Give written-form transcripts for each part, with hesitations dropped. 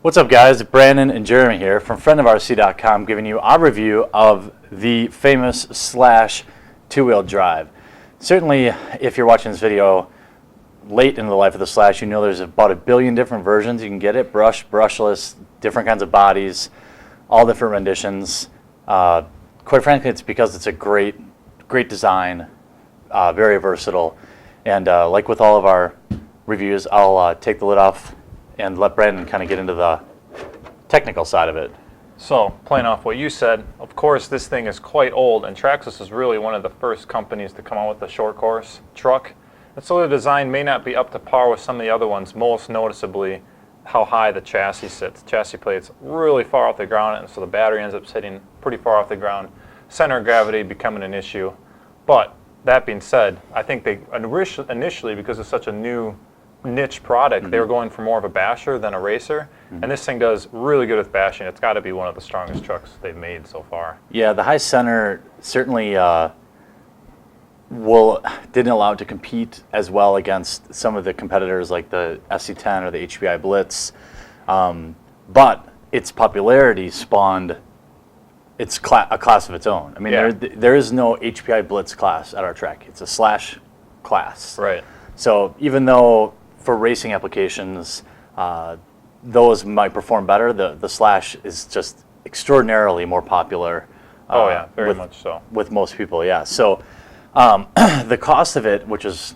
What's up, guys? Brandon and Jeremy here from friendofrc.com giving you our review of the famous Slash two-wheel drive. Certainly, if you're watching this video late in the life of the Slash, you know there's about a billion different versions. You can get it, brush, brushless, different kinds of bodies, all different renditions. Quite frankly, it's because it's a great design, very versatile. And like with all of our reviews, I'll take the lid off and let Brandon kind of get into the technical side of it. So, playing off what you said, of course this thing is quite old, and Traxxas is really one of the first companies to come out with the short course truck. And so the design may not be up to par with some of the other ones, most noticeably how high the chassis sits. The chassis plate's really far off the ground, and so the battery ends up sitting pretty far off the ground. Center of gravity becoming an issue. But that being said, I think they initially, because it's such a new niche product, they were going for more of a basher than a racer, and this thing does really good with bashing. It's got to be one of the strongest trucks they've made so far. Yeah, the high center certainly didn't allow it to compete as well against some of the competitors like the SC10 or the HPI Blitz, but its popularity spawned a class of its own. I mean, there is no HPI Blitz class at our track. It's a Slash class. Right. So even though for racing applications, those might perform better, the Slash is just extraordinarily more popular. Oh yeah, very much so. With most people, yeah. So the cost of it, which is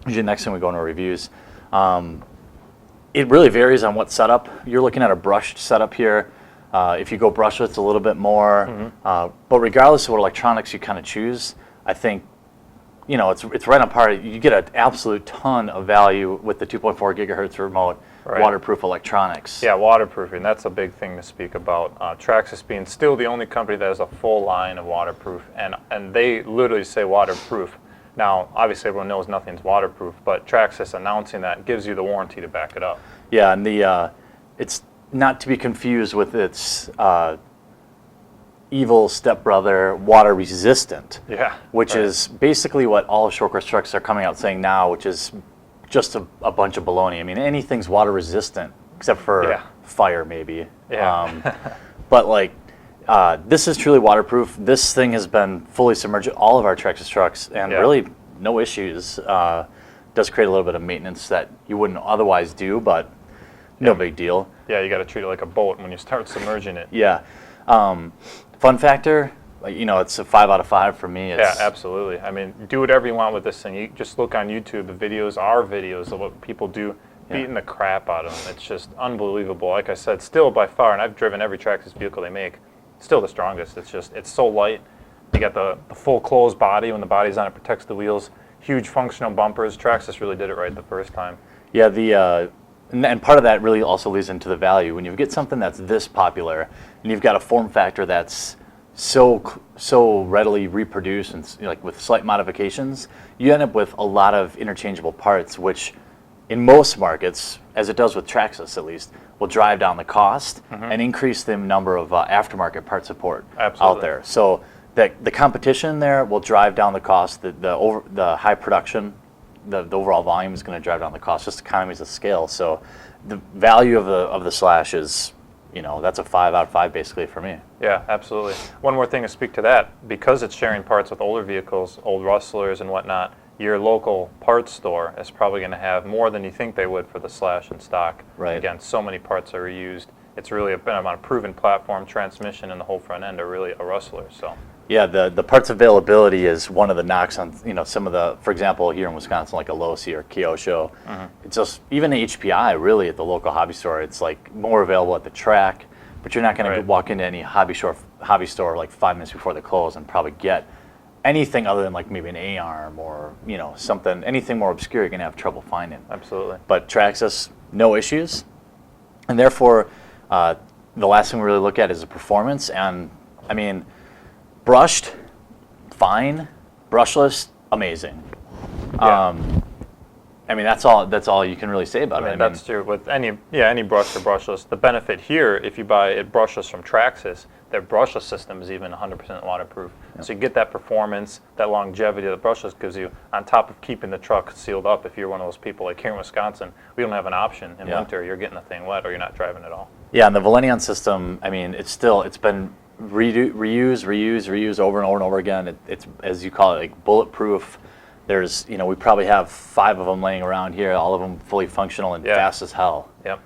usually the next time we go into reviews, it really varies on what setup. You're looking at a brushed setup here. If you go brushless, it's a little bit more. But regardless of what electronics you kind of choose, I think it's right on par. You get an absolute ton of value with the 2.4 gigahertz remote waterproof electronics. Yeah, waterproofing, that's a big thing to speak about. Traxxas being still the only company that has a full line of waterproof, and they literally say waterproof. Now, obviously everyone knows nothing's waterproof, but Traxxas announcing that gives you the warranty to back it up. Yeah, and it's not to be confused with its evil stepbrother, water resistant, which is basically what all short course trucks are coming out saying now, which is just a bunch of baloney. I mean, anything's water resistant except for fire, maybe. But like, this is truly waterproof. This thing has been fully submerged in all of our Traxxas trucks, and really no issues. Does create a little bit of maintenance that you wouldn't otherwise do, but no big deal. Yeah, you got to treat it like a boat when you start submerging it. Yeah. Fun factor, it's a 5 out of 5 for me. Yeah, absolutely. I mean, do whatever you want with this thing. You just look on YouTube. The videos are videos of what people do, beating the crap out of them. It's just unbelievable. Like I said, still by far, and I've driven every Traxxas vehicle they make, still the strongest. It's so light. You got the full closed body. When the body's on, it protects the wheels. Huge functional bumpers. Traxxas really did it right the first time. Yeah, and part of that really also leads into the value. When you get something that's this popular, and you've got a form factor that's so readily reproduced and like with slight modifications, you end up with a lot of interchangeable parts, which in most markets, as it does with Traxxas at least, will drive down the cost and increase the number of aftermarket part support out there. So the competition there will drive down the cost. The high production, the overall volume is going to drive down the cost, just economies of scale. So the value of the Slash is, that's a 5 out of 5 basically for me. Yeah, absolutely. One more thing to speak to that, because it's sharing parts with older vehicles, old rustlers and whatnot, your local parts store is probably going to have more than you think they would for the Slash in stock. Right. Again, so many parts are reused. It's really been on a proven platform. Transmission and the whole front end are really a rustler. So. Yeah, the parts availability is one of the knocks on some of the, for example, here in Wisconsin, like a Losi or Kyosho. It's just even the HPI really at the local hobby store. It's like more available at the track, but you're not going to walk into any hobby store like 5 minutes before they close and probably get anything other than like maybe an A-arm or anything more obscure. You're going to have trouble finding. Absolutely. But Traxxas, no issues, and therefore the last thing we really look at is the performance. And I mean, brushed, fine. Brushless, amazing. I mean, that's all you can really say about it. That's true with any brush or brushless. The benefit here, if you buy it brushless from Traxxas, their brushless system is even 100% waterproof. So you get that performance, that longevity that the brushless gives you, on top of keeping the truck sealed up. If you're one of those people, like here in Wisconsin, we don't have an option in winter. You're getting the thing wet or you're not driving at all. Yeah, and the Valenion system, I mean, it's been reused over and over and over again. It's, as you call it, like bulletproof. There's, we probably have 5 of them laying around here, all of them fully functional and fast as hell. Yep.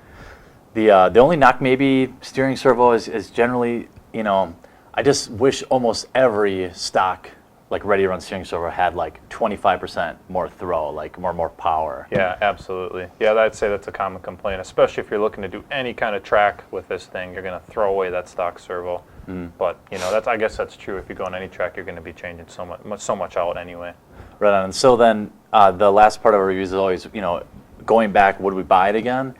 The only knock maybe steering servo is generally, I just wish almost every stock like ready to run steering servo had like 25% more throw, like more power. Yeah, absolutely. Yeah, I'd say that's a common complaint, especially if you're looking to do any kind of track with this thing. You're going to throw away that stock servo. But I guess that's true. If you go on any track, you're going to be changing so much out anyway. Right on. And so then the last part of our reviews is always, going back, would we buy it again?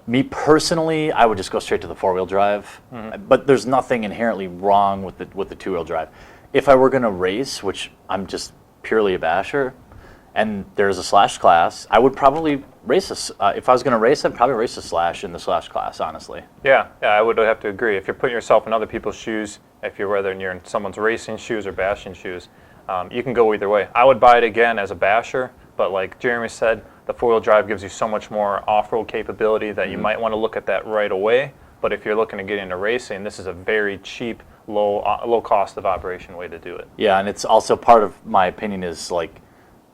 Me personally, I would just go straight to the 4-wheel drive. But there's nothing inherently wrong with the 2-wheel drive. If I were going to race, which I'm just purely a basher, and there's a Slash class, I would probably race if I was going to race, I'd probably race a Slash in the Slash class, honestly. Yeah, I would have to agree. If you're putting yourself in other people's shoes, whether you're in someone's racing shoes or bashing shoes, you can go either way. I would buy it again as a basher, but like Jeremy said, the 4-wheel drive gives you so much more off-road capability that you might want to look at that right away. But if you're looking to get into racing, this is a very cheap, low cost of operation way to do it. Yeah, and it's also part of my opinion is like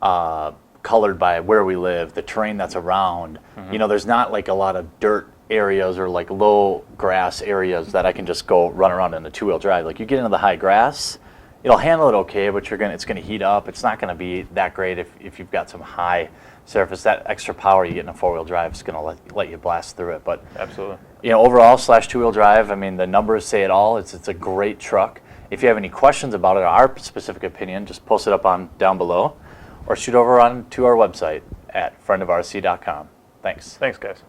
colored by where we live, the terrain that's around. There's not like a lot of dirt areas or like low grass areas that I can just go run around in the 2-wheel drive. Like you get into the high grass, it'll handle it okay, but it's gonna heat up. It's not gonna be that great if you've got some high surface. That extra power you get in a 4-wheel drive is gonna let you blast through it. But absolutely. Overall, Slash 2-wheel drive, I mean, the numbers say it all. It's a great truck. If you have any questions about it or our specific opinion, just post it up down below or shoot over on to our website at friendofrc.com. Thanks. Thanks, guys.